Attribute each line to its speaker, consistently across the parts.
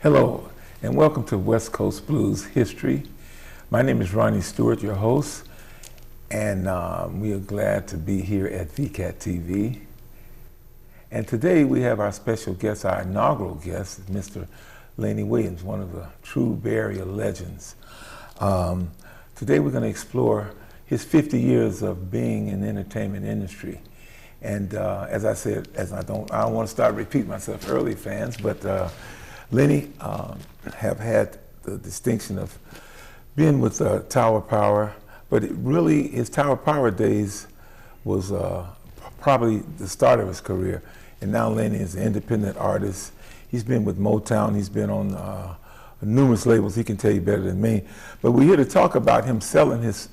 Speaker 1: Hello, and welcome to West Coast Blues History. My name is Ronnie Stewart, your host, and we are glad to be here at VCAT TV. And today we have our special guest, our inaugural guest, Mr. Lenny Williams, one of the true Bay Area legends. Today we're going to explore his 50 years of being in the entertainment industry. And as I said, I don't want to start repeating myself, early fans, but Lenny have had the distinction of being with Tower Power, but his Tower Power days was probably the start of his career. And now Lenny is an independent artist. He's been with Motown. He's been on numerous labels. He can tell you better than me. But we're here to talk about him celebrating his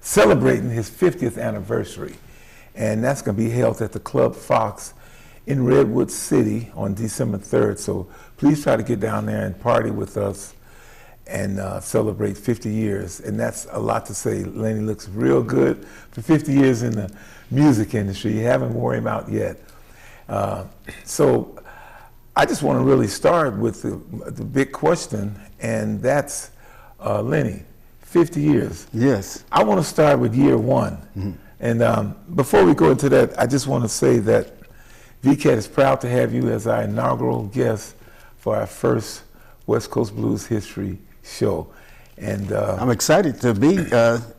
Speaker 1: 50th anniversary. And that's going to be held at the Club Fox in Redwood City on December 3rd. So please try to get down there and party with us and celebrate 50 years. And that's a lot to say. Lenny looks real good for 50 years in the music industry. You haven't worn him out yet. So I just want to really start with the big question, and that's Lenny, 50 years.
Speaker 2: Yes.
Speaker 1: I want to start with year one. Mm-hmm. And before we go into that, I just want to say that VCAT is proud to have you as our inaugural guest for our first West Coast Blues History show. And
Speaker 2: I'm excited to be.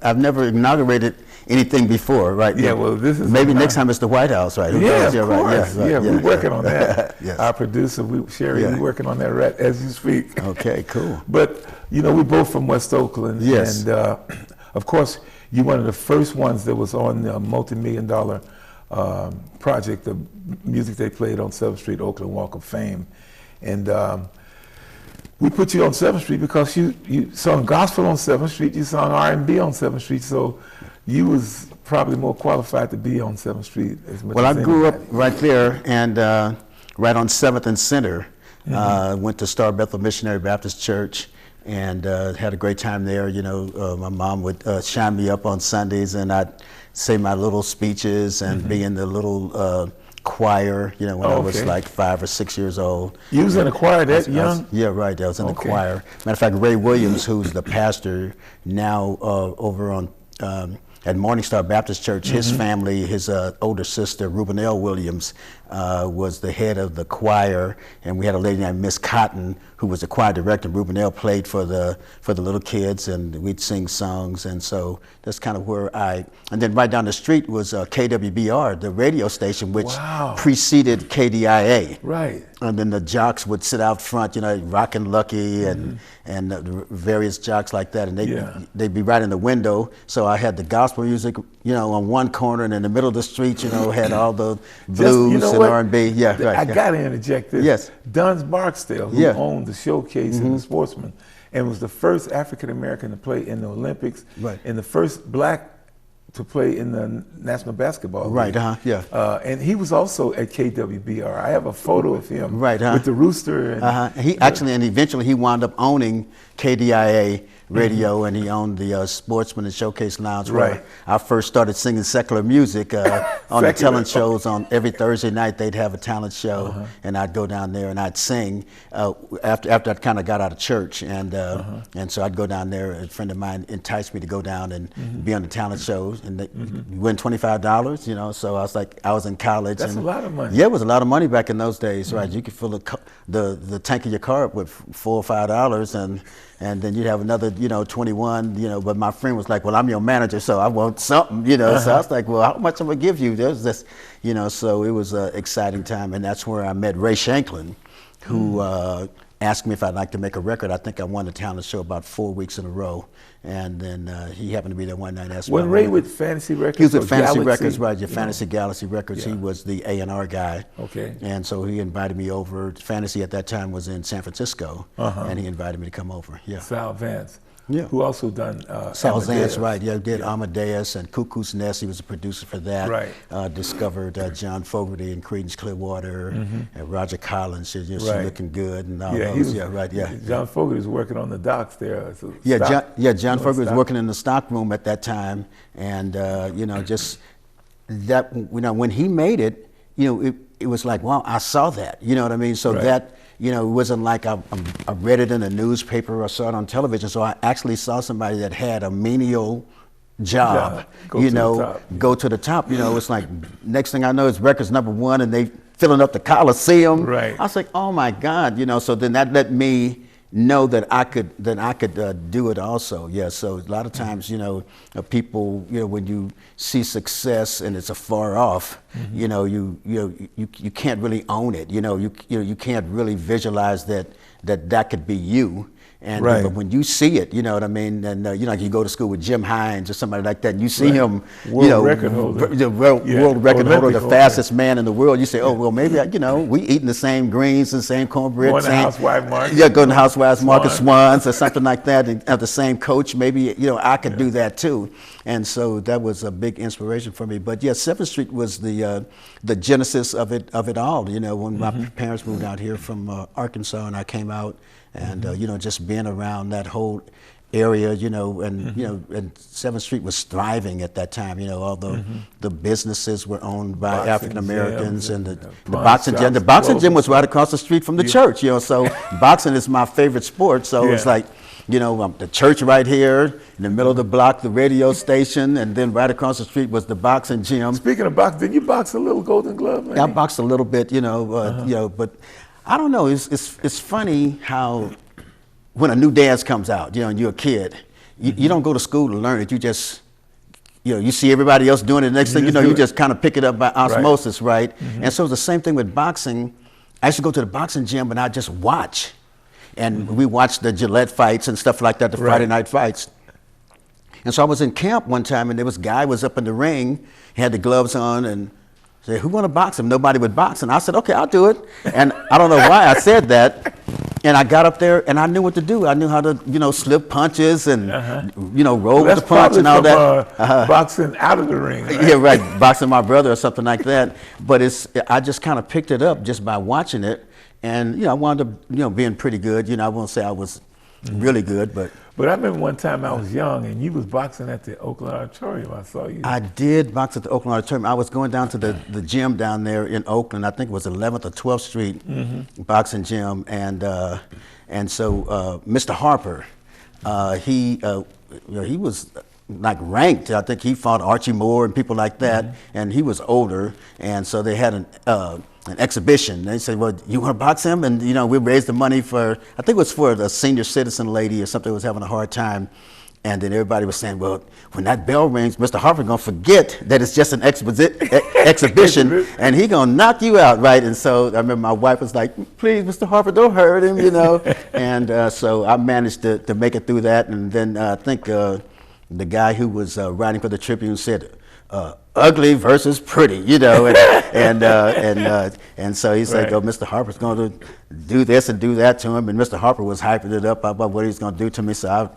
Speaker 2: I've never inaugurated anything before, right?
Speaker 1: Yeah, well, this is
Speaker 2: maybe next time it's the White House, right?
Speaker 1: Yeah, of course.
Speaker 2: Right,
Speaker 1: we're working on that.
Speaker 2: Yes.
Speaker 1: Our producer, Sherry, we're working on that right as you speak.
Speaker 2: Okay, cool.
Speaker 1: But you know, we're both from West Oakland.
Speaker 2: Yes.
Speaker 1: And of course, you're one of the first ones that was on the multi-million-dollar project, the music they played on 7th Street, Oakland Walk of Fame. And we put you on 7th Street because you sung gospel on 7th Street, you sung R&B on 7th Street, so you was probably more qualified to be on 7th Street as much as
Speaker 2: I
Speaker 1: anybody.
Speaker 2: grew up right there and right on 7th and Center.
Speaker 1: Mm-hmm.
Speaker 2: Went to Star Bethel Missionary Baptist Church and had a great time there. You know, my mom would shine me up on Sundays and I'd say my little speeches and be in the little choir, you know, when I was like 5 or 6 years old.
Speaker 1: You was in a choir that young?
Speaker 2: Yeah, right. I was in the choir. Matter of fact, Ray Williams, who's the pastor now over on at Morning Star Baptist Church, his family, his older sister, Rubenelle Williams, was the head of the choir, and we had a lady named Miss Cotton, who was the choir director. Rubenelle played for the little kids, and we'd sing songs, and so that's kind of where and then right down the street was KWBR, the radio station, which preceded KDIA.
Speaker 1: Right.
Speaker 2: And then the jocks would sit out front, you know, Rockin' Lucky and various jocks like that, and they'd be right in the window. So I had the gospel music, you know, on one corner, and in the middle of the street, you know, had all the blues and R&B. Yeah, right.
Speaker 1: I got to interject this.
Speaker 2: Yes.
Speaker 1: Duns Barksdale, who owned the Showcase and the Sportsman, and was the first African American to play in the Olympics, and the first black to play in the National Basketball League.
Speaker 2: Right,
Speaker 1: and he was also at KWBR. I have a photo of him with the rooster. And,
Speaker 2: He actually, and eventually he wound up owning KDIA radio, and he owned the Sportsman and Showcase Lounge, where I first started singing secular music on the talent shows. On every Thursday night, they'd have a talent show, and I'd go down there and I'd sing after I kind of got out of church, and so I'd go down there. A friend of mine enticed me to go down and be on the talent shows, and you win $25, you know. So I was like, I was in college.
Speaker 1: That's a lot of money.
Speaker 2: Yeah, it was a lot of money back in those days, right? You could fill the tank of your car up with $4 or $5, and then you'd have another, you know, 21, you know, but my friend was like, well, I'm your manager, so I want something, you know. So I was like, well, how much am I gonna give you? There's this, you know, so it was an exciting time, and that's where I met Ray Shanklin, who asked me if I'd like to make a record. I think I won the talent show about 4 weeks in a row, and then he happened to be there one night and asked me.
Speaker 1: Was Ray with Fantasy Records?
Speaker 2: He was with Fantasy
Speaker 1: Galaxy?
Speaker 2: Records, right, your Fantasy Galaxy Records. He was the A&R guy.
Speaker 1: Okay.
Speaker 2: And so he invited me over. Fantasy at that time was in San Francisco, and he invited me to come over. Yeah.
Speaker 1: Sal Vance.
Speaker 2: Yeah.
Speaker 1: Who also done
Speaker 2: Sal Vance, right? Yeah, did Amadeus and Cuckoo's Nest. He was a producer for that.
Speaker 1: Right.
Speaker 2: Discovered John Fogerty and Creedence Clearwater, and Roger Collins. She looking good and all those.
Speaker 1: John Fogerty was working on the docks there. So
Speaker 2: John Fogerty was working in the stock room at that time, and you know, just that, you know, when he made it, you know, it was like, wow, I saw that. You know what I mean? So
Speaker 1: Right.
Speaker 2: that, you know, it wasn't like I read it in a newspaper or saw it on television. So I actually saw somebody that had a menial job,
Speaker 1: Go
Speaker 2: you
Speaker 1: to the
Speaker 2: know,
Speaker 1: top.
Speaker 2: go to the top. You know, it's like next thing I know, it's records #1, and they filling up the Coliseum.
Speaker 1: Right.
Speaker 2: I was like, oh my God, you know. So then that let me know that I could do it also. Yeah. So a lot of times, you know, people, you know, when you see success and it's afar off, you know, you can't really own it. You know, you can't really visualize that could be you. And
Speaker 1: Right.
Speaker 2: but when you see it, you know what I mean, and you know, like you go to school with Jim Hines or somebody like that, and you see
Speaker 1: Right.
Speaker 2: him,
Speaker 1: World
Speaker 2: you know,
Speaker 1: record holder.
Speaker 2: the world
Speaker 1: Yeah.
Speaker 2: record holder,
Speaker 1: Olympic
Speaker 2: the
Speaker 1: holder.
Speaker 2: fastest man in the world. You say, oh well, maybe you know, we eating the same greens, the same cornbread,
Speaker 1: Going to
Speaker 2: same
Speaker 1: Housewife Market.
Speaker 2: yeah, going to Housewives Market,
Speaker 1: Swan.
Speaker 2: Swans or something like that, and have the same coach. Maybe you know, I could do that too. And so that was a big inspiration for me. But yeah, 7th Street was the genesis of it all. You know, when my parents moved out here from Arkansas, and I came out, and you know, just being around that whole area, you know, and you know, and 7th Street was thriving at that time. You know, all the businesses were owned by
Speaker 1: Boxing
Speaker 2: African Americans,
Speaker 1: gyms
Speaker 2: and the
Speaker 1: pawn
Speaker 2: boxing gym.
Speaker 1: shops,
Speaker 2: The boxing gym
Speaker 1: clothing
Speaker 2: was right across the street from the church. You know, so boxing is my favorite sport. So it's
Speaker 1: Yeah.
Speaker 2: like, you know, the church right here in the middle of the block, the radio station, and then right across the street was the boxing gym.
Speaker 1: Speaking of boxing, did you box a little Golden Glove?
Speaker 2: I boxed a little bit, you know, you know, but I don't know. It's funny how when a new dance comes out, you know, and you're a kid, you don't go to school to learn it. You just, you know, you see everybody else doing it. The next thing you know, you just kind of pick it up by osmosis, right? And so it's the same thing with boxing. I used to go to the boxing gym and I just watch. And we watched the Gillette fights and stuff like that, the Friday night fights. And so I was in camp one time, and there was a guy was up in the ring, he had the gloves on, and said, who want to box him? Nobody would box. And I said, okay, I'll do it. And I don't know why I said that. And I got up there, and I knew what to do. I knew how to, you know, slip punches and, you know, roll with the punch and all that.
Speaker 1: Boxing out of the ring. Right?
Speaker 2: Yeah, right, boxing my brother or something like that. But I just kind of picked it up just by watching it. And, you know, I wound up, you know, being pretty good. You know, I won't say I was really good, but.
Speaker 1: But I remember one time I was young and you was boxing at the Oakland Auditorium. I saw you.
Speaker 2: I did box at the Oakland Auditorium. I was going down to the gym down there in Oakland. I think it was 11th or 12th Street boxing gym. And so Mr. Harper, you know, he was like ranked. I think he fought Archie Moore and people like that. And he was older. And so they had an exhibition. They said, well, you want to box him? And, you know, we raised the money for, I think it was for the senior citizen lady or something who was having a hard time. And then everybody was saying, well, when that bell rings, Mr. Harper going to forget that it's just an exhibition and he going to knock you out, right? And so I remember my wife was like, please, Mr. Harper, don't hurt him, you know. And so I managed to make it through that. And then I think the guy who was writing for the Tribune said, ugly versus pretty, you know, and so he said, "Oh, Mr. Harper's going to do this and do that to him," and Mr. Harper was hyping it up about what he was going to do to me. So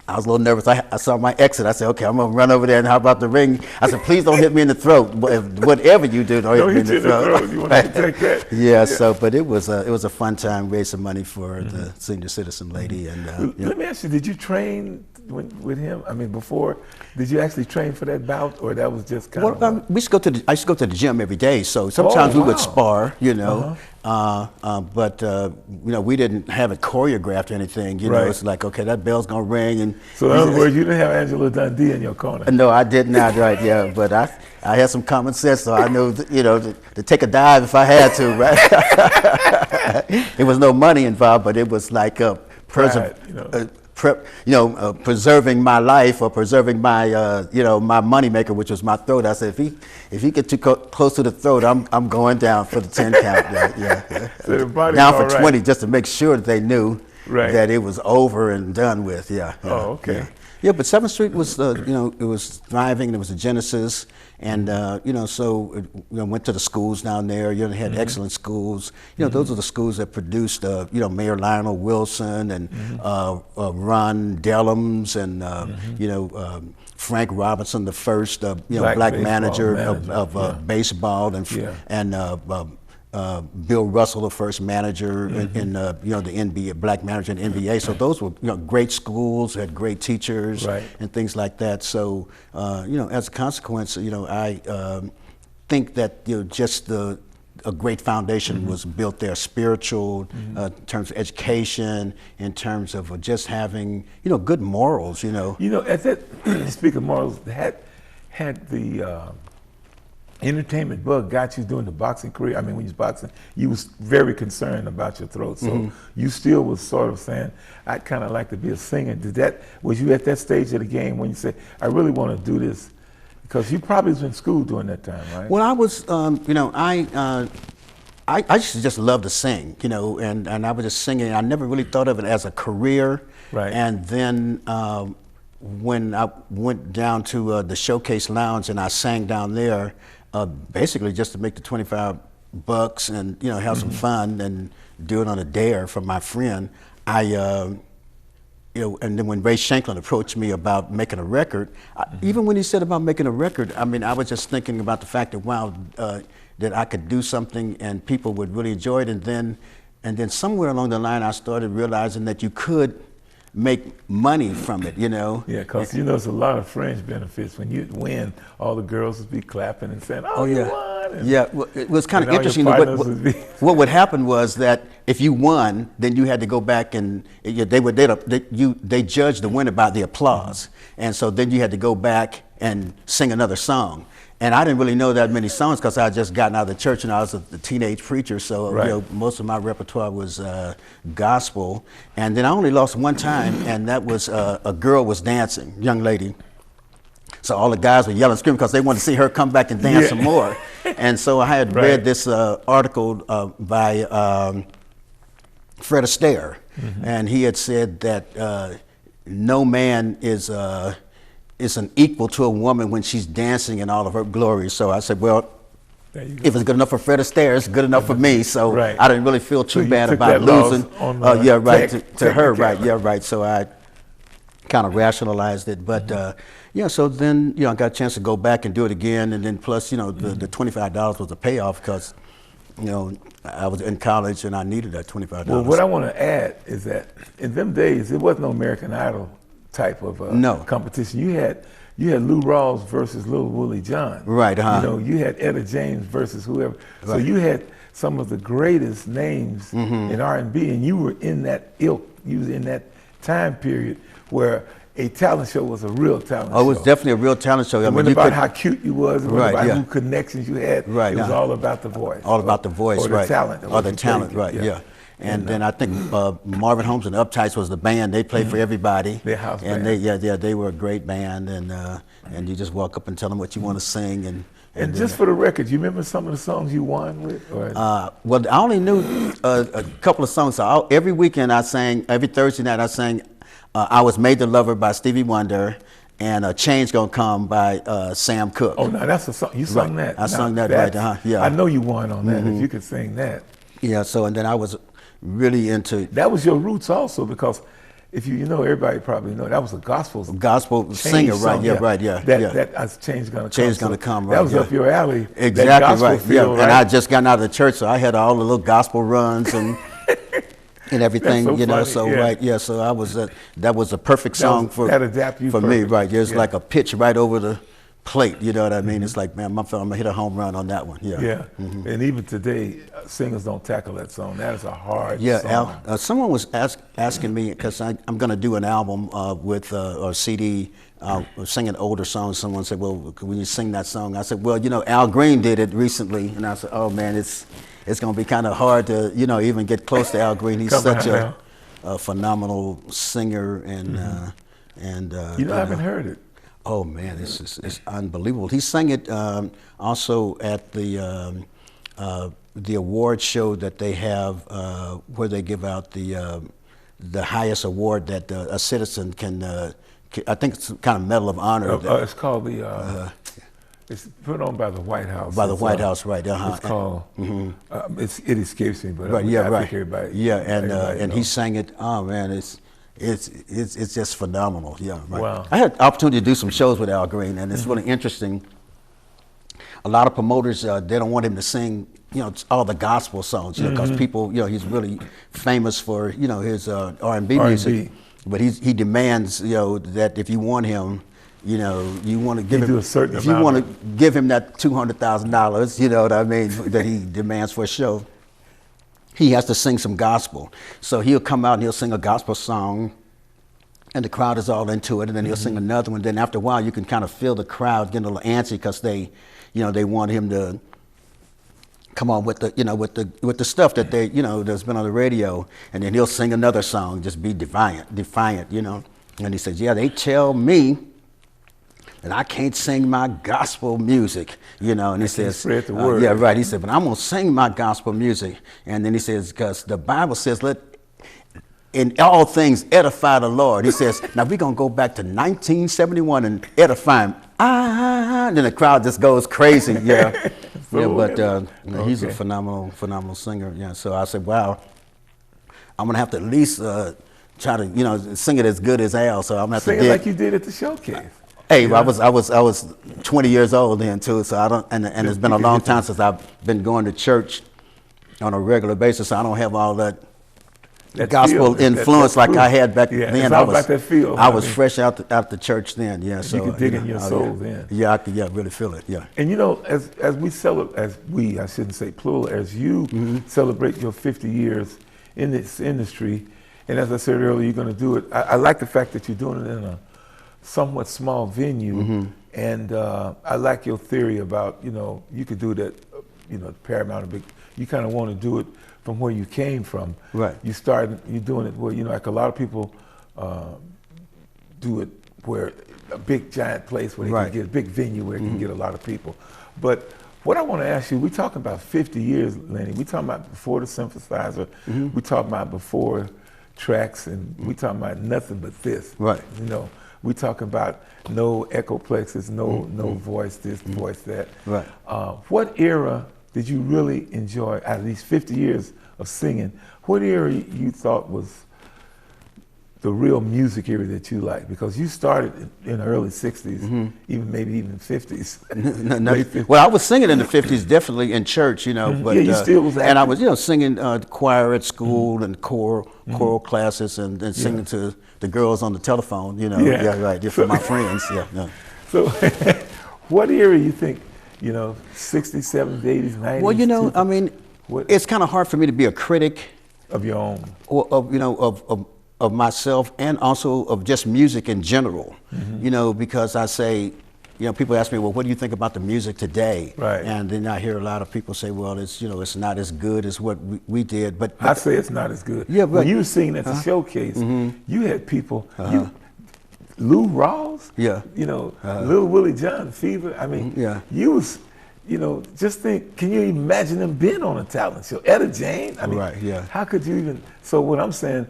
Speaker 2: I was a little nervous. I saw my exit. I said, "Okay, I'm going to run over there and how about the ring?" I said, "Please don't hit me in the throat. Whatever you do, don't hit me in the throat."
Speaker 1: You want to protect that?
Speaker 2: Yeah. So, but it was a fun time, raised some money for the senior citizen lady. And
Speaker 1: let me ask you, did you train with him? I mean, before, did you actually train for that bout, or that was just kind of?
Speaker 2: I used to go to the gym every day, so sometimes we would spar, you know. But you know, we didn't have it choreographed or anything. You know, it's like, okay, that bell's gonna ring, and
Speaker 1: so in other words, you didn't have Angela Dundee in your corner.
Speaker 2: No, I did not. Right? Yeah, but I had some common sense, so I knew, you know, to take a dive if I had to. Right? There was no money involved, but it was like preserving my life or preserving my, you know, my moneymaker, which was my throat. I said, if he get too close to the throat, I'm going down for the 10 count. Yeah.
Speaker 1: So
Speaker 2: down for 20, just to make sure that they knew that it was over and done with. Yeah.
Speaker 1: Oh, okay.
Speaker 2: Yeah, but 7th Street was, you know, it was thriving. There was a genesis, and you know, so you know, went to the schools down there. You know, had excellent schools. You know, those are the schools that produced, you know, Mayor Lionel Wilson and Ron Dellums and you know, Frank Robinson, the first you know, black manager of baseball, and Bill Russell, the first manager in you know, the NBA, black manager in the NBA. So those were, you know, great schools, had great teachers and things like that. So you know, as a consequence, you know, I think that, you know, just the a great foundation was built there, spiritual, in terms of education, in terms of just having, good morals,
Speaker 1: At that, speaking of morals, had the entertainment bug got you doing the boxing career? I mean, when you was boxing, you was very concerned about your throat, so you still was sort of saying, I'd kind of like to be a singer. Was you at that stage of the game when you said, I really want to do this? Because you probably was in school during that time, right?
Speaker 2: Well, I was, I used to just love to sing, and I was just singing. I never really thought of it as a career.
Speaker 1: Right.
Speaker 2: And then when I went down to the Showcase Lounge and I sang down there, basically just to make the $25 and have some fun and do it on a dare from my friend. And then when Ray Shanklin approached me about making a record, even when he said about making a record, I mean, I was just thinking about the fact that, wow, that I could do something and people would really enjoy it. And then somewhere along the line, I started realizing that you could make money from it,
Speaker 1: Yeah, because there's a lot of fringe benefits. When you win, all the girls would be clapping and saying, "Oh, you won!" And,
Speaker 2: well, it was kind of interesting. What would happen was that if you won, then you had to go back and they judged the winner by the applause, and so then you had to go back and sing another song. And I didn't really know that many songs because I had just gotten out of the church and I was a teenage preacher, so most of my repertoire was gospel. And then I only lost one time, and that was a girl was dancing, young lady. So all the guys were yelling, screaming because they wanted to see her come back and dance some more. And so I had read this article by Fred Astaire, and he had said that no man is an equal to a woman when she's dancing in all of her glory. So I said, well, if it's good enough for Fred Astaire, it's good enough for me. So I didn't really feel too bad about losing. To her, right. So I kind of rationalized it. But so then I got a chance to go back and do it again. And then plus, the $25 was a payoff because, I was in college and I needed that $25.
Speaker 1: Well, what I want to add is that in them days, it wasn't no American Idol type of competition. You had Lou Rawls versus Lil Willie John.
Speaker 2: Right.
Speaker 1: You had Etta James versus whoever. Right. So you had some of the greatest names in R&B, and you were in that ilk. You was in that time period where a talent show was a real talent show.
Speaker 2: Oh, it was definitely a real talent show.
Speaker 1: It wasn't about how cute you was. It wasn't about who connections you had. Right. It was all about the voice.
Speaker 2: All about the voice,
Speaker 1: or the talent.
Speaker 2: Or the talent, right, yeah. And then I think Marvin Holmes and the Uptights was the band. They played for everybody.
Speaker 1: Their house band.
Speaker 2: And they were a great band. And you just walk up and tell them what you want to sing.
Speaker 1: And just for the record, you remember some of the songs you won with?
Speaker 2: Well, I only knew a couple of songs. So every weekend I sang. Every Thursday night I sang. I Was Made to Love Her by Stevie Wonder. And Change Gonna Come by Sam Cooke.
Speaker 1: Oh, no, that's a song. You sung that.
Speaker 2: I sung that right.
Speaker 1: I know you won on that. If you could sing that.
Speaker 2: Yeah. So and then I was really into.
Speaker 1: That was your roots also, because if everybody probably know that was a gospel
Speaker 2: singer,
Speaker 1: song,
Speaker 2: right?
Speaker 1: That Change Gonna Come.
Speaker 2: Change Gonna Come. Right.
Speaker 1: That was up your alley.
Speaker 2: Exactly right.
Speaker 1: Feel,
Speaker 2: right. And I just got out of the church, so I had all the little gospel runs and. And everything,
Speaker 1: funny,
Speaker 2: So I was that was a perfect song for me, right? It's like a pitch right over the plate, you know what I mean? It's like, man, I'm gonna hit a home run on that one. Yeah.
Speaker 1: And even today, singers don't tackle that song. That is a hard song.
Speaker 2: Al, someone was asking me, because I'm gonna do an album with or CD. Singing older songs. Someone said, well, when you sing that song, I said, well, Al Green did it recently, and I said, oh man, it's going to be kind of hard to, even get close to Al Green. He's such a phenomenal singer, and
Speaker 1: I haven't heard it.
Speaker 2: Oh man, it's unbelievable. He sang it also at the award show that they have, where they give out the highest award that a citizen can. I think it's kind of Medal of Honor.
Speaker 1: It's called the. It's put on by the White House.
Speaker 2: By the White House, right?
Speaker 1: It's called. It escapes me, but
Speaker 2: right,
Speaker 1: I think everybody.
Speaker 2: And he sang it. Oh man, it's just phenomenal. Yeah, right.
Speaker 1: Wow.
Speaker 2: I had the opportunity to do some shows with Al Green, and it's really interesting. A lot of promoters they don't want him to sing, all the gospel songs, because people, he's really famous for, his R&B music. But he demands, that if you want him, you know, you want to give
Speaker 1: You
Speaker 2: him
Speaker 1: do a certain
Speaker 2: if you
Speaker 1: amount
Speaker 2: want
Speaker 1: of-
Speaker 2: to give him that $200,000, you know what I mean, that he demands for a show, he has to sing some gospel. So he'll come out and he'll sing a gospel song, and the crowd is all into it, and then he'll sing another one. Then after a while, you can kind of feel the crowd getting a little antsy because they, you know, they want him to come on with the, you know, with the stuff that they, you know, that's been on the radio, and then he'll sing another song, just be defiant, you know. And he says, yeah, they tell me that I can't sing my gospel music, you know. And he says,
Speaker 1: spread the word.
Speaker 2: yeah, right. He said, but I'm gonna sing my gospel music. And then he says, because the Bible says, let in all things edify the Lord. He says, now we're gonna go back to 1971 and edify him. And then the crowd just goes crazy, yeah.
Speaker 1: So
Speaker 2: yeah, but he's a
Speaker 1: okay.
Speaker 2: phenomenal singer. Yeah, so I said, wow, I'm gonna have to at least try to, you know, sing it as good as Al. So I'm gonna have
Speaker 1: Sing
Speaker 2: to
Speaker 1: it
Speaker 2: dig.
Speaker 1: like you did at the showcase.
Speaker 2: Hey,
Speaker 1: Yeah.
Speaker 2: I was 20 years old then too. So I don't, and it's been a long time since I've been going to church on a regular basis. So I don't have all that gospel influence like I had back
Speaker 1: Yeah,
Speaker 2: then.
Speaker 1: it's all about that feel.
Speaker 2: I was fresh out the church then. Yeah, so
Speaker 1: you could dig
Speaker 2: know,
Speaker 1: in your
Speaker 2: oh,
Speaker 1: soul
Speaker 2: yeah.
Speaker 1: then.
Speaker 2: Yeah, I could really feel it. Yeah.
Speaker 1: And you know, as we celebrate, I shouldn't say plural, as you celebrate your 50 years in this industry, and as I said earlier, you're going to do it. I like the fact that you're doing it in a somewhat small venue, and I like your theory about, you know, you could do it at, you know, Paramount or big. You kind of want to do it from where you came from.
Speaker 2: Right.
Speaker 1: You're doing it where, you know, like a lot of people do it where a big giant place where they
Speaker 2: Right.
Speaker 1: can get a big venue where it can get a lot of people. But what I want to ask you, we talking about 50 years, Lenny. We talking about before the synthesizer. We talking about before tracks, and we talking about nothing but this.
Speaker 2: Right.
Speaker 1: You know, we talking about no echo plexus, no voice this, voice that.
Speaker 2: Right.
Speaker 1: What era did you really enjoy out of these 50 years of singing? What era you thought was the real music era that you like? Because you started in the early 60s, maybe even 50s. Late 50s.
Speaker 2: Well, I was singing in the 50s, definitely in church, you know. But
Speaker 1: Yeah, you still was
Speaker 2: and I
Speaker 1: active.
Speaker 2: was, you know, singing choir at school and choral classes, and singing to the girls on the telephone, you know.
Speaker 1: Yeah.
Speaker 2: Yeah, right. For my friends. Yeah. Yeah.
Speaker 1: So what era you think, you know, 60s, 70s, 80s, 90s?
Speaker 2: Well, you know, I mean,
Speaker 1: What-
Speaker 2: it's kind of hard for me to be a critic
Speaker 1: of your own.
Speaker 2: or of, you know, of myself, and also of just music in general, you know, because I say, you know, people ask me, well, what do you think about the music today?
Speaker 1: Right.
Speaker 2: And then I hear a lot of people say, well, it's, you know, it's not as good as what we did. But
Speaker 1: I say it's not as good.
Speaker 2: Yeah, but-
Speaker 1: when you were singing at the showcase, you had people, Lou Rawls,
Speaker 2: Yeah.
Speaker 1: you know, Little Willie John, Fever. I mean,
Speaker 2: Yeah.
Speaker 1: you was, you know, just think, can you imagine them being on a talent show? Etta James, I mean,
Speaker 2: Right, yeah.
Speaker 1: how could you even, so what I'm saying,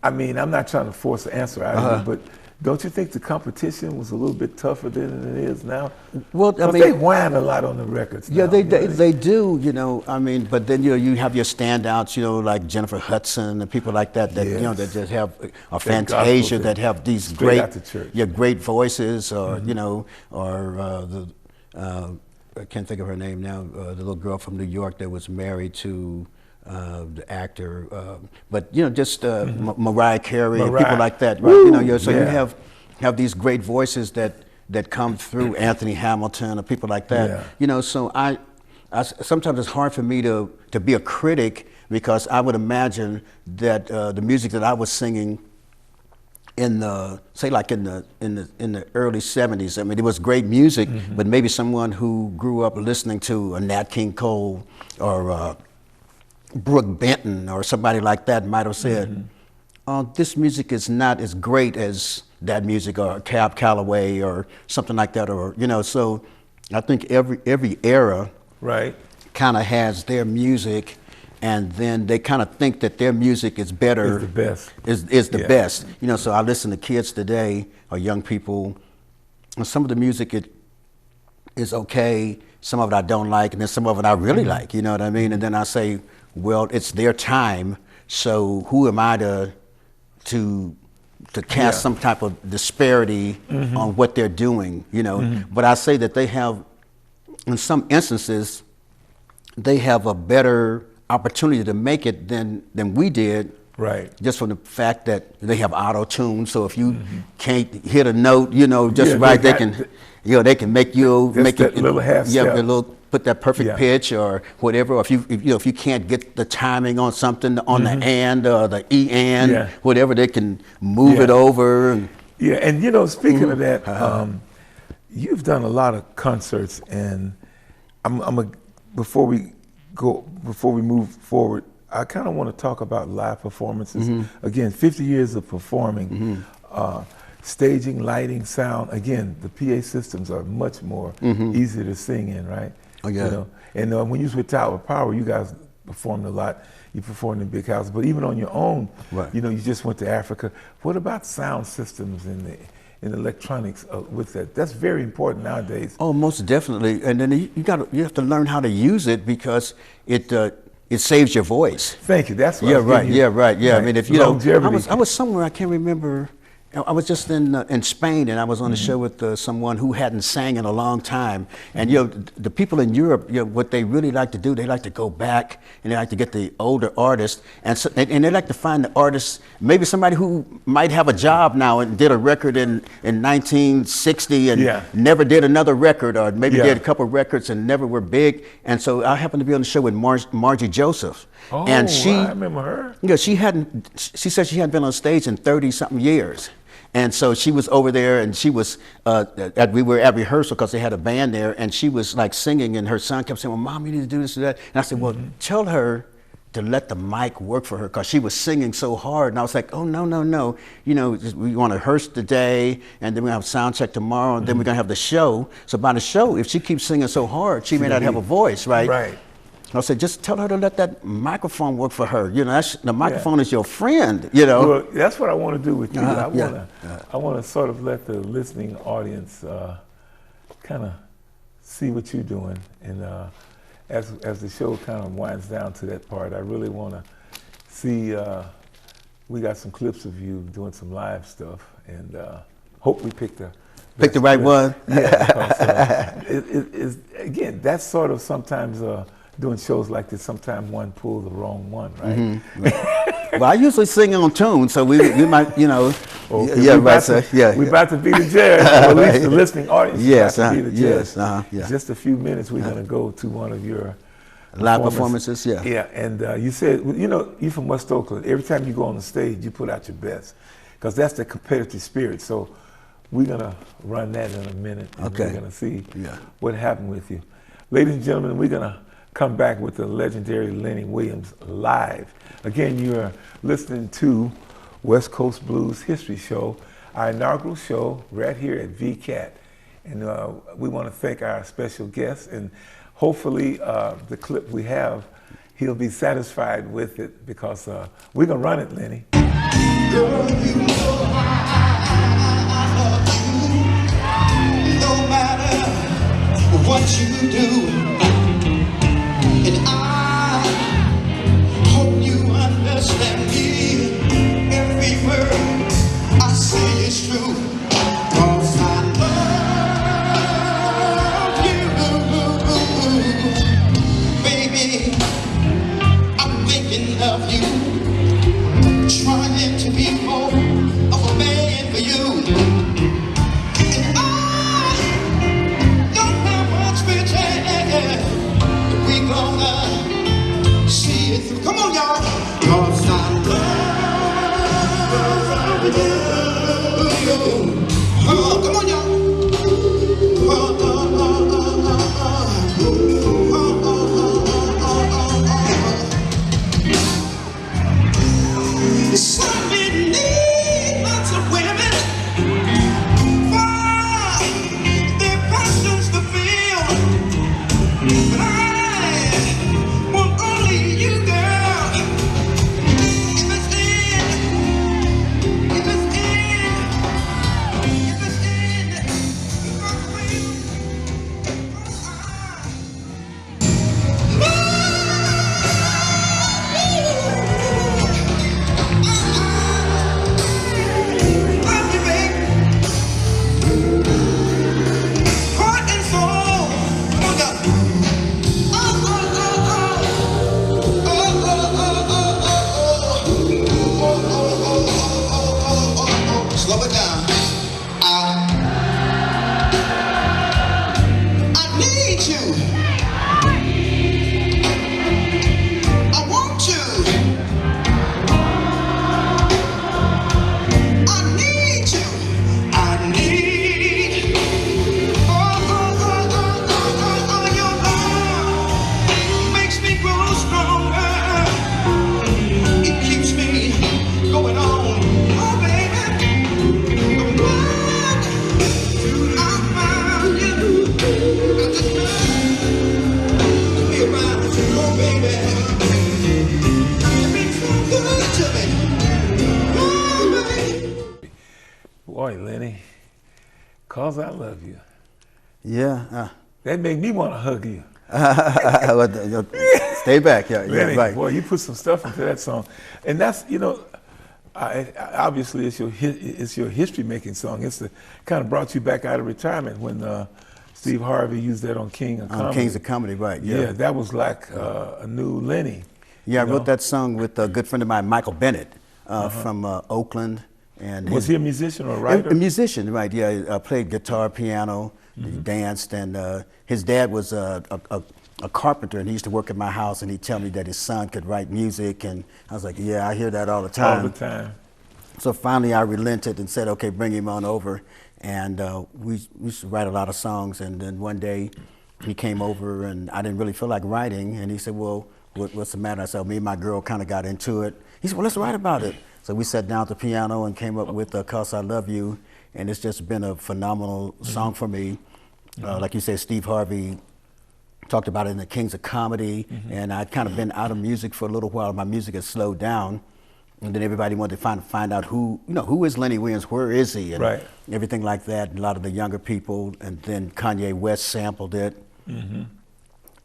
Speaker 1: I mean, I'm not trying to force an answer out of you, but don't you think the competition was a little bit tougher then than it is now?
Speaker 2: Well, I
Speaker 1: 'Cause
Speaker 2: mean-
Speaker 1: they whine a lot on the records
Speaker 2: yeah,
Speaker 1: now,
Speaker 2: they
Speaker 1: you know,
Speaker 2: they do, you know. I mean, but then, you know, you have your standouts, you know, like Jennifer Hudson and people like that, you know, that
Speaker 1: Yes.
Speaker 2: just have a
Speaker 1: gospel
Speaker 2: Fantasia,
Speaker 1: thing.
Speaker 2: that have these
Speaker 1: Straight
Speaker 2: great,
Speaker 1: out the church.
Speaker 2: great voices, or you know, or I can't think of her name now, the little girl from New York that was married to the actor, but you know, just Mariah Carey and people
Speaker 1: Mariah.
Speaker 2: like that, right? You know,
Speaker 1: Woo!
Speaker 2: so you
Speaker 1: Yeah.
Speaker 2: have these great voices that come through, Anthony Hamilton or people like that.
Speaker 1: Yeah.
Speaker 2: You know, so I sometimes it's hard for me to be a critic, because I would imagine that the music that I was singing in the, say, like in the early 70s, I mean, it was great music, but maybe someone who grew up listening to a Nat King Cole or Brooke Benton or somebody like that might have said, this music is not as great as that music, or Cab Calloway or something like that, or, you know. So I think every era
Speaker 1: right?
Speaker 2: kind of has their music, and then they kind of think that their music is better.
Speaker 1: Is the best.
Speaker 2: Is the
Speaker 1: Yeah.
Speaker 2: best. You know, so I listen to kids today, or young people, and some of the music is okay, some of it I don't like, and then some of it I really like, you know what I mean? And then I say, well, it's their time, so who am I to cast some type of disparity on what they're doing, you know? But I say that they have, in some instances, they have a better opportunity to make it than we did
Speaker 1: Right.
Speaker 2: Just from the fact that they have auto tune, so if you can't hit a note, you know, just right, they can, you know, they can make you make
Speaker 1: that
Speaker 2: it
Speaker 1: little half
Speaker 2: yeah,
Speaker 1: step.
Speaker 2: a little put that perfect pitch or whatever. Or if you know if you can't get the timing on something on the and or the e and whatever, they can move it over. And,
Speaker 1: yeah, and you know, speaking of that, you've done a lot of concerts, and before we move forward, I kind of want to talk about live performances. Again, 50 years of performing, staging, lighting, sound. Again, the PA systems are much more easier to sing in, right?
Speaker 2: Oh yeah.
Speaker 1: You know? And when you was with Tower of Power, you guys performed a lot. You performed in big houses, but even on your own, you know, you just went to Africa. What about sound systems and electronics with that? That's very important nowadays.
Speaker 2: Oh, most definitely. And then you have to learn how to use it because it saves your voice.
Speaker 1: Thank you. That's what
Speaker 2: I mean, if you know, I was somewhere, I can't remember. I was just in Spain, and I was on a show with someone who hadn't sang in a long time. And you know, the people in Europe, you know, what they really like to do, they like to go back and they like to get the older artists, and they like to find the artists, maybe somebody who might have a job now and did a record in 1960 and never did another record, or maybe did a couple records and never were big. And so I happened to be on the show with Margie Joseph.
Speaker 1: Oh,
Speaker 2: and I
Speaker 1: remember her.
Speaker 2: You know, she said she hadn't been on stage in 30-something years. And so she was over there, and she was, we were at rehearsal because they had a band there, and she was like singing, and her son kept saying, well, Mom, you need to do this or that. And I said, well, tell her to let the mic work for her, because she was singing so hard. And I was like, oh, no. You know, we want to rehearse today, and then we're going to have sound check tomorrow, and then we're going to have the show. So by the show, if she keeps singing so hard, she may not have a voice, right?
Speaker 1: Right.
Speaker 2: I said, just tell her to let that microphone work for her. You know, the microphone is your friend, you know.
Speaker 1: Well, that's what I want to do with you. I want to sort of let the listening audience kind of see what you're doing. And as the show kind of winds down to that part, I really want to see, we got some clips of you doing some live stuff, and hope we pick the
Speaker 2: right one.
Speaker 1: Yeah, because, again, that's sort of sometimes doing shows like this, sometimes one pulls the wrong one, right?
Speaker 2: Well, I usually sing on tune, so we might, you know.
Speaker 1: We're about to be the judge, or at least the listening audience is about to be the judge. Just a few minutes, we're going to go to one of your
Speaker 2: live performances.
Speaker 1: Yeah, and you said, you know, you're from West Oakland. Every time you go on the stage, you put out your best, because that's the competitive spirit. So we're going to run that in a minute, and we're going to see what happened with you. Ladies and gentlemen, we're going to come back with the legendary Lenny Williams live. Again, you're listening to West Coast Blues History Show, our inaugural show right here at VCAT. And we want to thank our special guest, and hopefully the clip we have, he'll be satisfied with it, because we're going to run it, Lenny.
Speaker 3: Girl, you know I love you, no matter what you do. And I hope you understand me. Every word I say is true, 'cause I love you. Baby, I'm thinking of you, trying to be more of a man for you. And I don't have much pretend. We gonna see it through. Come on, y'all. 'Cause I love you. Oh, come on, y'all. Some men need lots of women.
Speaker 1: Boy, Lenny, 'Cause I Love You.
Speaker 2: Yeah.
Speaker 1: That made me want to hug you.
Speaker 2: Stay back. Yeah,
Speaker 1: Lenny,
Speaker 2: right.
Speaker 1: boy, you put some stuff into that song. And that's, obviously it's your history-making song. It's the kind of brought you back out of retirement when Steve Harvey used that on King of Comedy.
Speaker 2: Kings of Comedy, right.
Speaker 1: Yeah, that was like a new Lenny.
Speaker 2: Yeah, I wrote that song with a good friend of mine, Michael Bennett, from Oakland. And
Speaker 1: was he a musician or a writer?
Speaker 2: A musician, right, yeah. Played guitar, piano, he danced, and his dad was a carpenter, and he used to work at my house, and he'd tell me that his son could write music, and I was like, yeah, I hear that all the time.
Speaker 1: All the time.
Speaker 2: So finally I relented and said, okay, bring him on over. And we used to write a lot of songs, and then one day he came over, and I didn't really feel like writing, and he said, well, what's the matter? I said, me and my girl kind of got into it. He said, well, let's write about it. So we sat down at the piano and came up with 'Cause I Love You, and it's just been a phenomenal song for me. Like you said, Steve Harvey talked about it in the Kings of Comedy, and I'd kind of been out of music for a little while. My music had slowed down, and then everybody wanted to find out who is Lenny Williams, where is he, and everything like that. And a lot of the younger people, and then Kanye West sampled it.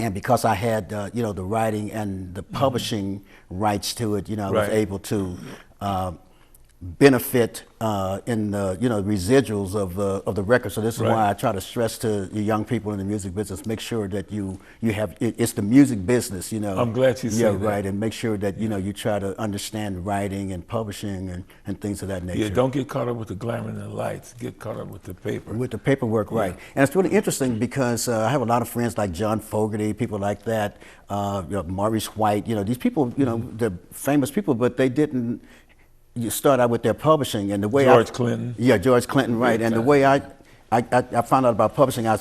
Speaker 2: And because I had, the writing and the publishing rights to it, I was able to benefit in the residuals of the record. So this is why I try to stress to the young people in the music business: make sure that you have it's the music business.
Speaker 1: I'm glad you said that.
Speaker 2: Right, and make sure that you try to understand writing and publishing and things of that nature.
Speaker 1: Yeah, don't get caught up with the glamour and the lights. Get caught up with the paper.
Speaker 2: With the paperwork, right? And it's really interesting because I have a lot of friends like John Fogerty, people like that, Maurice White. These people, they're famous people, but they didn't. You start out with their publishing, and the way
Speaker 1: George Clinton.
Speaker 2: Yeah, George Clinton, right. And the way I found out about publishing, I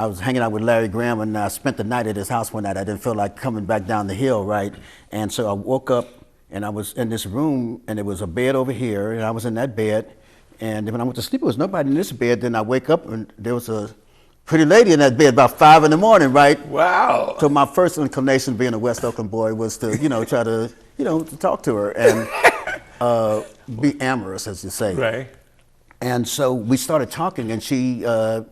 Speaker 2: was hanging out with Larry Graham, and I spent the night at his house one night. I didn't feel like coming back down the hill, right? And so I woke up, and I was in this room, and there was a bed over here, and I was in that bed. And when I went to sleep, there was nobody in this bed. Then I wake up, and there was a pretty lady in that bed about 5 in the morning, right?
Speaker 1: Wow.
Speaker 2: So my first inclination, being a West Oakland boy, was to, try to, to talk to her and be amorous, as you say.
Speaker 1: Right.
Speaker 2: And so we started talking, and she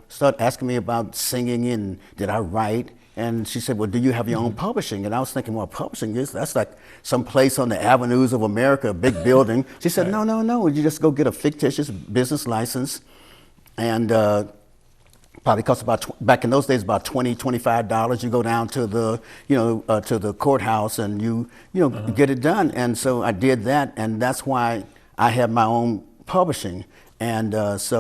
Speaker 2: started asking me about singing and did I write? And she said, well, do you have your own publishing? And I was thinking, well, publishing that's like some place on the avenues of America, a big building. She said, no, you just go get a fictitious business license, and probably cost back in those days about $20, $25. You go down to the to the courthouse, and you get it done. And so I did that, and that's why I have my own publishing. And just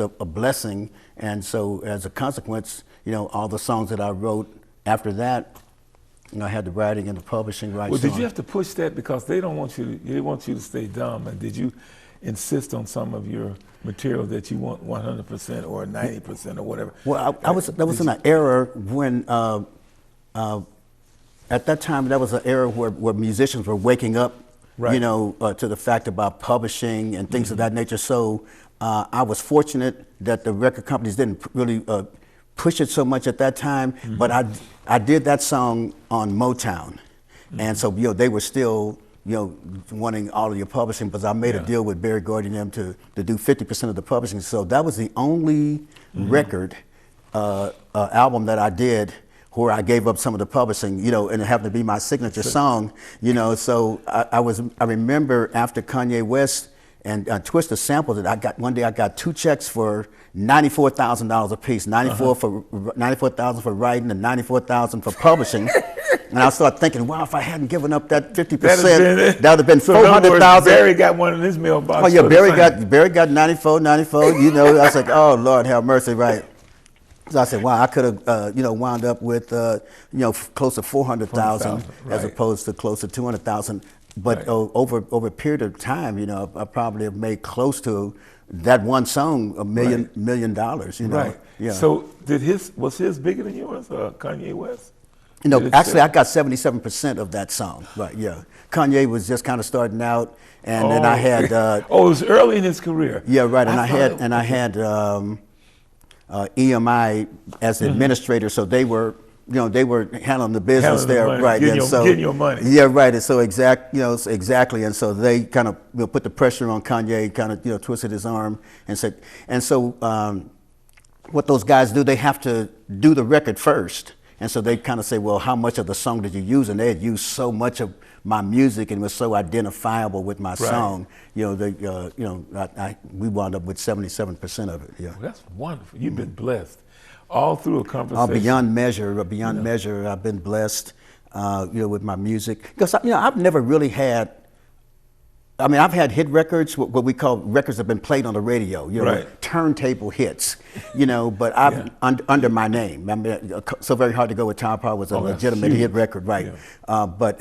Speaker 2: a blessing. And so as a consequence, all the songs that I wrote after that, I had the writing and the publishing rights.
Speaker 1: Well, did you have to push that because they want you to stay dumb? And did you insist on some of your material that you want 100% or 90% or whatever?
Speaker 2: Well, that was in an era when, at that time, that was an era where musicians were waking up, to the fact about publishing and things of that nature. So I was fortunate that the record companies didn't really push it so much at that time, but I did that song on Motown. And so, they were still, wanting all of your publishing, because I made a deal with Berry Gordy and them to do 50% of the publishing. So that was the only record, album that I did where I gave up some of the publishing, and it happened to be my signature song, So I remember after Kanye West and Twista sampled it, one day I got 2 checks for $94,000 a piece, $94,000 for writing and $94,000 for publishing. And I started thinking, wow, if I hadn't given up that 50%, that would have been $400,000.
Speaker 1: Barry got one in his mailbox.
Speaker 2: Oh yeah, Barry got 94. I was like, oh Lord, have mercy, right? So I said, wow, I could have, wound up with, close to 400,000 as opposed to close to 200,000. But over a period of time, I probably have made close to that one song $1 million.
Speaker 1: Right.
Speaker 2: Yeah.
Speaker 1: So was his bigger than yours, Kanye West?
Speaker 2: Actually, I got 77% of that song. Right. Yeah. Kanye was just kind of starting out, and then I had.
Speaker 1: It was early in his career.
Speaker 2: Yeah. Right. And I had EMI as the administrator, so they were they were handling the business
Speaker 1: Handling the
Speaker 2: there,
Speaker 1: money,
Speaker 2: right?
Speaker 1: getting your money.
Speaker 2: Yeah, right. And so exactly. And so they kind of put the pressure on Kanye, kind of twisted his arm and said, and so what those guys do, they have to do the record first. And so they kind of say, well, how much of the song did you use? And they had used so much of my music and was so identifiable with my song. We wound up with 77% of it. Yeah.
Speaker 1: Well, that's wonderful. You've been blessed all through a conversation.
Speaker 2: Beyond measure, I've been blessed, with my music. Because, I've never really had, I've had hit records, what we call records that have been played on the radio, turntable hits, but I've under my name. So Very Hard to Go with Tom Power was a legitimate hit record, right? Yeah. But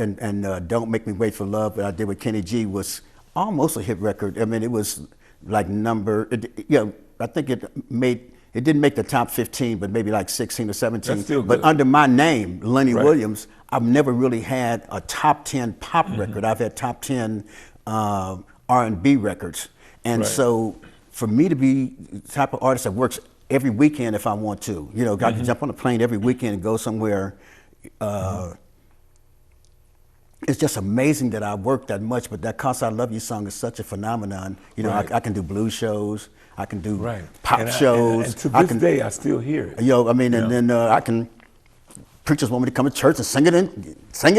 Speaker 2: Don't Make Me Wait for Love, that I did with Kenny G, was almost a hit record. It was like I think it didn't make the top 15, but maybe like 16 or 17.
Speaker 1: That's still good.
Speaker 2: But under my name, Lenny Williams, I've never really had a top 10 pop record. I've had top 10 R&B records. And so for me to be the type of artist that works every weekend if I want to, I can jump on a plane every weekend and go somewhere. It's just amazing that I work that much, but that 'Cause I Love You song is such a phenomenon. I can do blues shows, I can do pop shows.
Speaker 1: And to this day, I still hear it.
Speaker 2: And then I can, preachers want me to come to church and sing it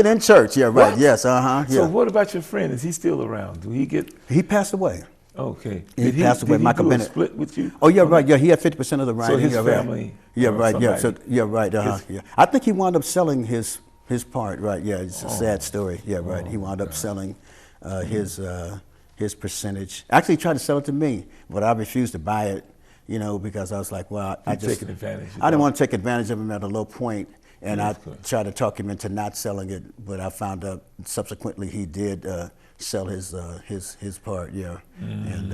Speaker 2: in church. Yeah, right,
Speaker 1: What?
Speaker 2: yes, yeah.
Speaker 1: So what about your friend? Is he still around? Do he get?
Speaker 2: He passed away.
Speaker 1: Okay.
Speaker 2: He passed away, Michael
Speaker 1: Did he do a
Speaker 2: Bennett.
Speaker 1: split with you?
Speaker 2: Oh, yeah, right, yeah, he had 50% of the rights.
Speaker 1: So his family?
Speaker 2: Yeah, right, yeah,
Speaker 1: somebody-
Speaker 2: so, yeah, right, yeah. I think he wound up selling his part, right, yeah, it's a sad story, yeah, right. He wound up selling his percentage. Actually, he tried to sell it to me, but I refused to buy it, because I was like, well,
Speaker 1: taking advantage.
Speaker 2: I didn't want to take advantage of him at a low point, and I tried to talk him into not selling it, but I found out subsequently he did sell his part, yeah, and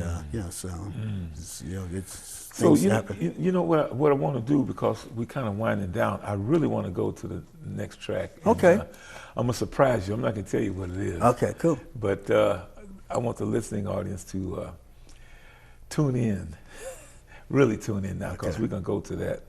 Speaker 1: So you know what I want to do, because we're kind of winding down. I really want to go to the next track. And,
Speaker 2: okay.
Speaker 1: I'm gonna surprise you. I'm not gonna tell you what it is.
Speaker 2: Okay, cool.
Speaker 1: But I want the listening audience to tune in, really tune in now, because we're gonna go to that.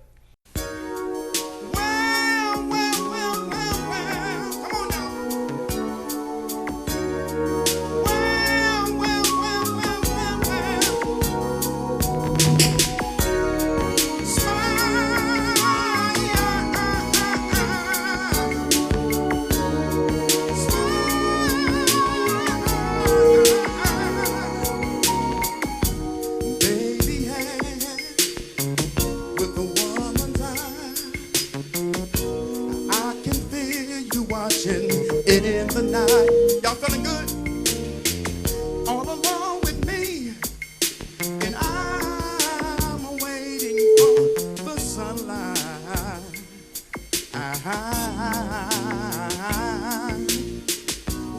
Speaker 3: In the night, y'all feeling good? All along with me, and I'm waiting for the sunlight.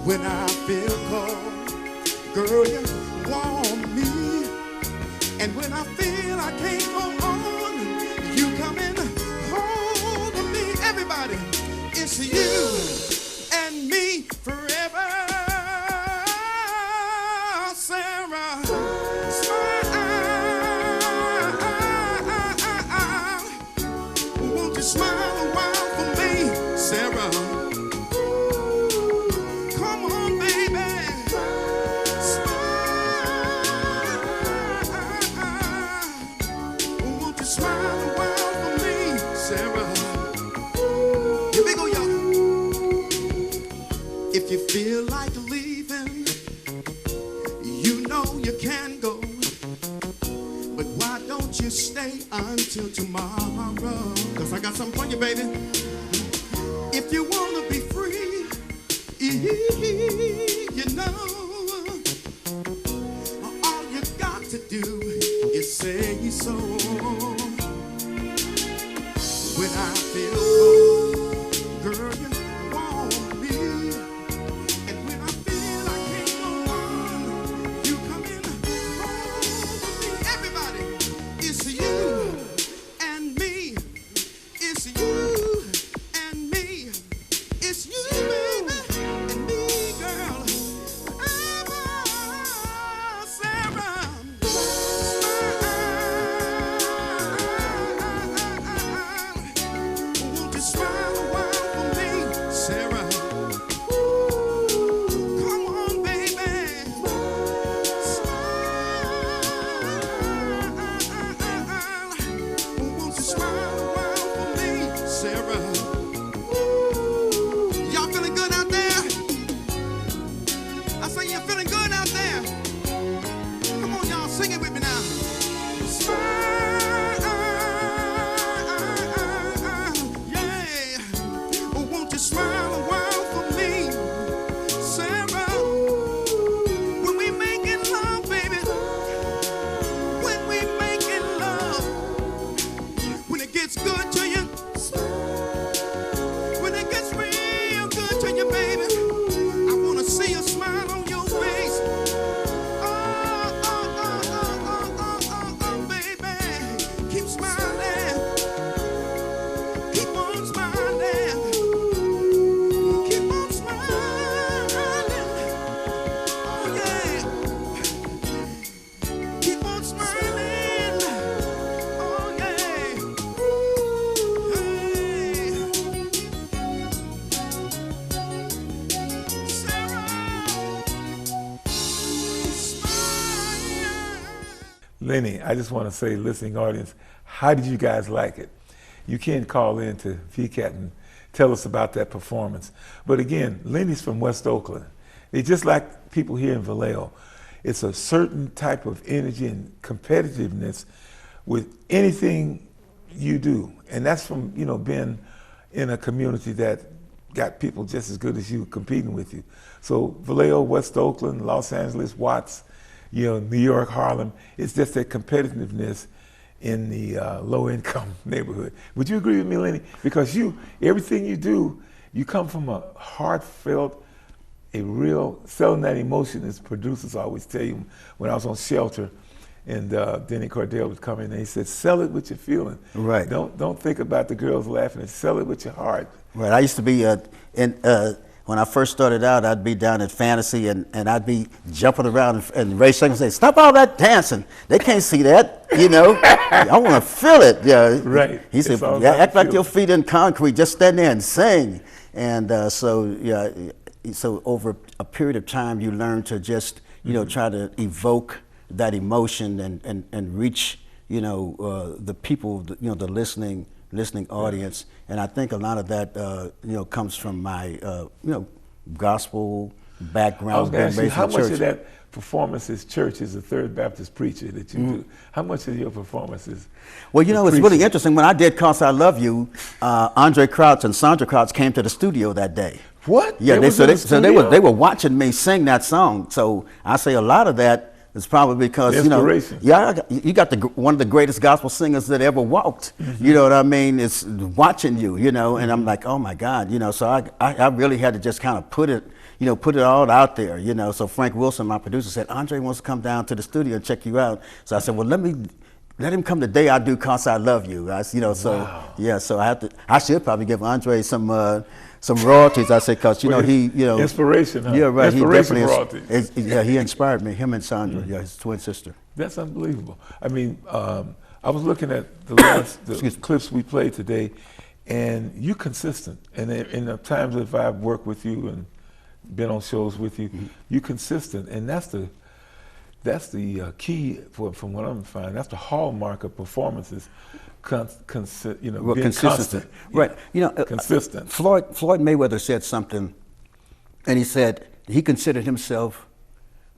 Speaker 3: When I feel cold, girl, you warm me, and when I feel I can't go on, you come and hold me. Everybody, it's you and me forever, Sarah. Smile, won't you smile a while for me, Sarah? Come on, baby, smile. Won't you smile a while for me, Sarah? Here we go, y'all. If you feel like leaving, you know you can go. But why don't you stay until tomorrow? 'Cause I got something for you, baby. If you wanna be free, you know, all you got to do is say so. When I feel cold, girl, you want me. It's you, baby, and me, girl.
Speaker 1: Lenny, I just want to say, listening audience, how did you guys like it? You can call in to VCAT and tell us about that performance. But again, Lenny's from West Oakland. It's just like people here in Vallejo. It's a certain type of energy and competitiveness with anything you do. And that's from, being in a community that got people just as good as you competing with you. So Vallejo, West Oakland, Los Angeles, Watts, New York, Harlem, it's just that competitiveness in the low-income neighborhood. Would you agree with me, Lenny? Because everything you do, you come from a heartfelt, a real, selling that emotion, as producers always tell you. When I was on Shelter, and Denny Cordell would come in and he said, sell it with your feeling.
Speaker 2: Right.
Speaker 1: Don't think about the girls laughing, sell it with your heart.
Speaker 2: Right. I used to be, when I first started out, I'd be down at Fantasy and I'd be jumping around and Ray Shank would say, stop all that dancing. They can't see that, I want to feel it. Yeah.
Speaker 1: Right.
Speaker 2: He said, act like your feet in concrete, just stand there and sing. And so over a period of time, you learn to just, try to evoke that emotion and reach, the people, the listening audience. And I think a lot of that, comes from my, gospel background.
Speaker 1: I was going to ask you, how much
Speaker 2: church.
Speaker 1: of that performance is church as a Third Baptist preacher that you do? How much of your performance is
Speaker 2: Well, it's really interesting. When I did "Cause I Love You," Andre Crouch and Sandra Crouch came to the studio that day.
Speaker 1: What?
Speaker 2: Yeah, they were watching me sing that song. So I say a lot of that is probably because
Speaker 1: inspiration.
Speaker 2: You got one of the greatest gospel singers that ever walked. You know what I mean? It's watching you, and I'm like, oh my God, So I really had to just kind of put it all out there, So Frank Wilson, my producer, said, Andre wants to come down to the studio and check you out. So I said, well, let him come the day I do "Cause I Love You."
Speaker 1: Wow.
Speaker 2: Yeah, so I should probably give Andre some royalties. I said, because he,
Speaker 1: inspiration. Huh?
Speaker 2: Yeah, right.
Speaker 1: Inspiration royalties.
Speaker 2: He inspired me. Him and Sandra, his twin sister.
Speaker 1: That's unbelievable. I mean, I was looking at the clips we played today, and you're consistent. And in the times that I've worked with you and been on shows with you, you're consistent, and that's the key from what I'm finding. That's the hallmark of performances. Being consistent.
Speaker 2: Right.
Speaker 1: Consistent.
Speaker 2: Floyd Mayweather said something, and he said he considered himself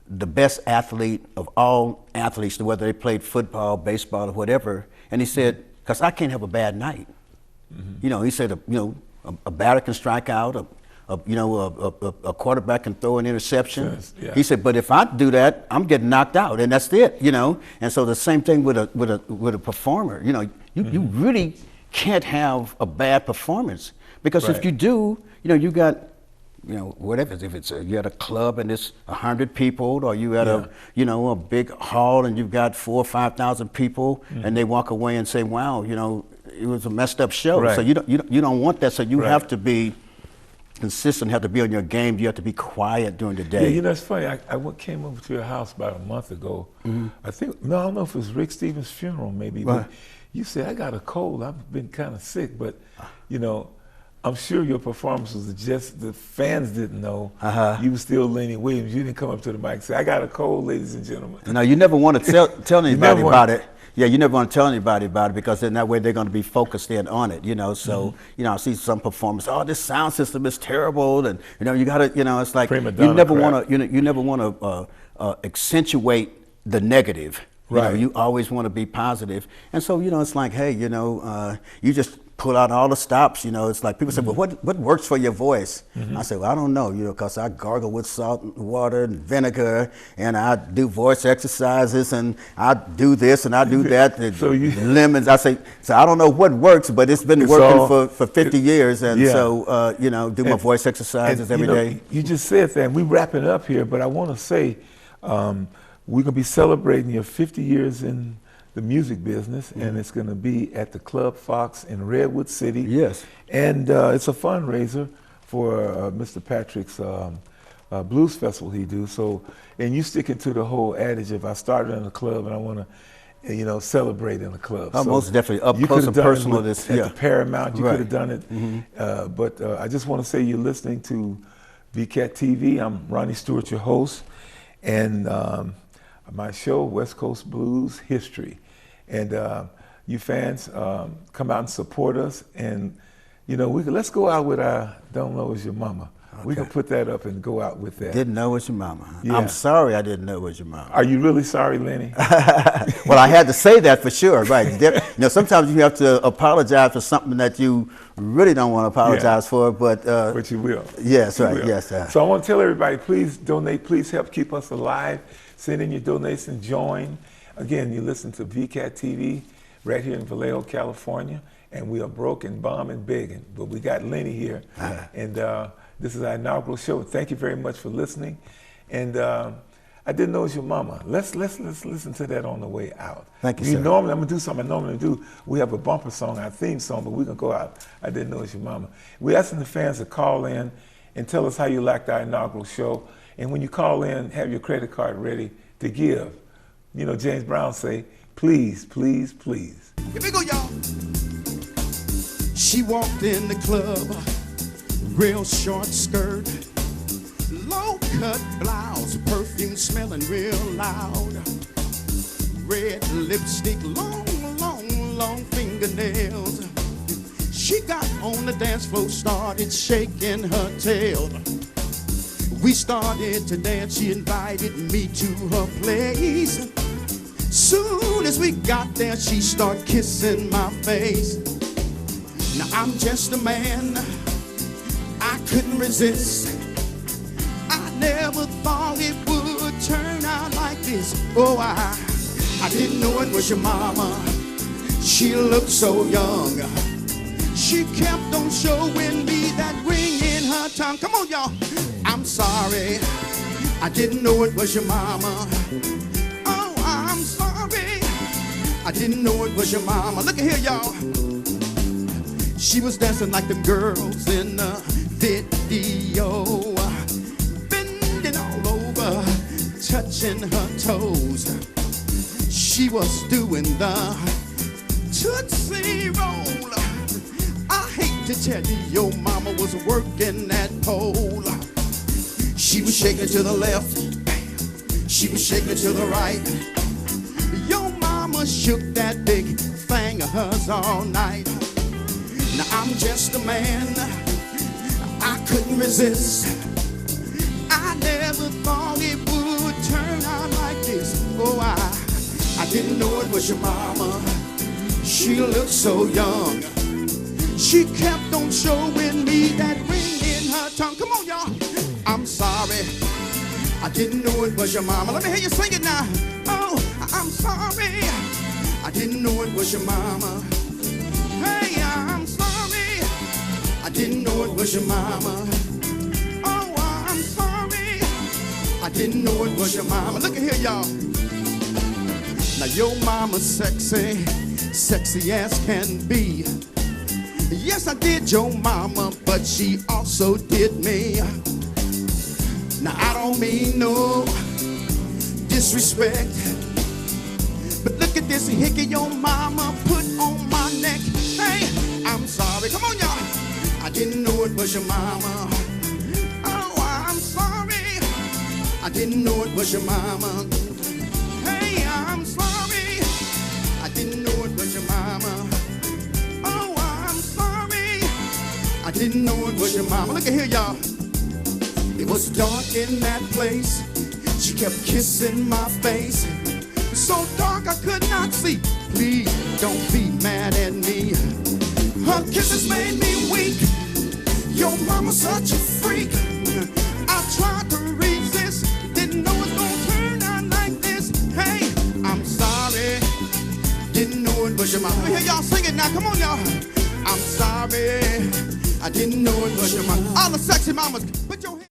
Speaker 2: the best athlete of all athletes, whether they played football, baseball, or whatever. And he said, because I can't have a bad night. He said, a batter can strike out, a quarterback can throw an interception.
Speaker 1: Yes, yeah.
Speaker 2: He said, but if I do that, I'm getting knocked out, and that's it, And so the same thing with a performer. You really can't have a bad performance, because if you do, you got, whatever. If it's you at a club and it's 100 people, or you at a big hall and you've got 4,000 or 5,000 people, and they walk away and say, wow, it was a messed up show.
Speaker 1: Right.
Speaker 2: So you don't want that. So you have to be consistent, have to be on your game. You have to be quiet during the day.
Speaker 1: Yeah, it's funny. I came over to your house about a month ago. I don't know if it was Rick Stevens' funeral, maybe.
Speaker 2: Right.
Speaker 1: But you said, I got a cold. I've been kind of sick, but I'm sure your performance was just the fans didn't know. You were still Lenny Williams. You didn't come up to the mic and say, I got a cold, ladies and gentlemen.
Speaker 2: No, you never want to tell anybody about it. Yeah, you never want to tell anybody about it, because then that way they're going to be focused in on it, So, I see some performers, oh, this sound system is terrible, and you got to, it's like you never want to accentuate the negative.
Speaker 1: Right.
Speaker 2: You always want to be positive. And so, it's like, hey, you just pull out all the stops, It's like people say, well, what works for your voice? I say, well, I don't know, because I gargle with salt and water and vinegar, and I do voice exercises, and I do this and I do that.
Speaker 1: So
Speaker 2: lemons. I say, so I don't know what works, but it's been working for 50 years. And so, do my voice exercises every day.
Speaker 1: You just said that, and we're wrapping up here, but I want to say, we're going to be celebrating your 50 years in the music business, and it's going to be at the Club Fox in Redwood City.
Speaker 2: Yes.
Speaker 1: And it's a fundraiser for Mr. Patrick's blues festival he do. So, and you sticking to the whole adage of I started in a club and I want to, celebrate in a club.
Speaker 2: Oh, so most definitely, up close and personal.
Speaker 1: At the Paramount, you could have done it. But I just want to say you're listening to VCAT TV. I'm Ronnie Stewart, your host, and my show, West Coast Blues History. And you fans, come out and support us. And, you know, let's go out with our Don't Know It's Your Mama. Okay. We can put that up and go out with that.
Speaker 2: Didn't know it was your mama.
Speaker 1: Yeah.
Speaker 2: I'm sorry I didn't know it was your mama.
Speaker 1: Are you really sorry, Lenny?
Speaker 2: Well, I had to say that for sure, right? You know, sometimes you have to apologize for something that you really don't want to apologize for, but
Speaker 1: you will.
Speaker 2: Yes, right.
Speaker 1: Will.
Speaker 2: Yes.
Speaker 1: So I want to tell everybody, please donate. Please help keep us alive. Send in your donations. Join. Again, you listen to VCAT TV right here in Vallejo, California, and we are broke and bomb and begging, but we got Lenny here, and this is our inaugural show. Thank you very much for listening, and I didn't know it was your mama. Let's listen to that on the way out.
Speaker 2: Thank you, sir.
Speaker 1: Normally, I'm gonna do something I normally do. We have a bumper song, our theme song, but we can go out. I didn't know it was your mama. We're asking the fans to call in and tell us how you liked our inaugural show, and when you call in, have your credit card ready to give. You know, James Brown say, please, please, please.
Speaker 3: Here we go, y'all. She walked in the club, real short skirt, low-cut blouse, perfume smelling real loud, red lipstick, long, long, long fingernails. She got on the dance floor, started shaking her tail. We started to dance, she invited me to her place. Soon as we got there, she started kissing my face. Now I'm just a man, I couldn't resist. I never thought it would turn out like this. Oh, I didn't know it was your mama. She looked so young. She kept on showing me that ring in her tongue. Come on, y'all. I'm sorry, I didn't know it was your mama. Oh, I'm sorry, I didn't know it was your mama. Look at here, y'all. She was dancing like the girls in the video, bending all over, touching her toes. She was doing the Tootsie Roll. I hate to tell you, your mama was working that pole. She was shaking to the left, she was shaking to the right. Your mama shook that big thing of hers all night. Now I'm just a man, I couldn't resist. I never thought it would turn out like this. Oh, I didn't know it was your mama. She looked so young. She kept on showing me that ring in her tongue. Come on, y'all. I'm sorry, I didn't know it was your mama. Let me hear you sing it now. Oh, I'm sorry, I didn't know it was your mama. Hey, I'm sorry, I didn't know it was your mama. Oh, I'm sorry, I didn't know it was your mama. Look at here, y'all. Now your mama's sexy, sexy as can be. Yes, I did your mama, but she also did me. Now I don't mean no disrespect, but look at this hickey your mama put on my neck. Hey, I'm sorry, come on y'all, I didn't know it was your mama. Oh, I'm sorry, I didn't know it was your mama. Hey, I'm sorry, I didn't know it was your mama. Oh, I'm sorry, I didn't know it was your mama. Look at here, y'all. It was dark in that place. She kept kissing my face. So dark I could not see. Please don't be mad at me. Her kisses made me weak. Your mama's such a freak. I tried to resist. Didn't know it was gonna turn out like this. Hey, I'm sorry. Didn't know it was your mama. Let me hear y'all sing it now. Come on, y'all. I'm sorry. I didn't know it was your mama. All the sexy mamas, put your hands.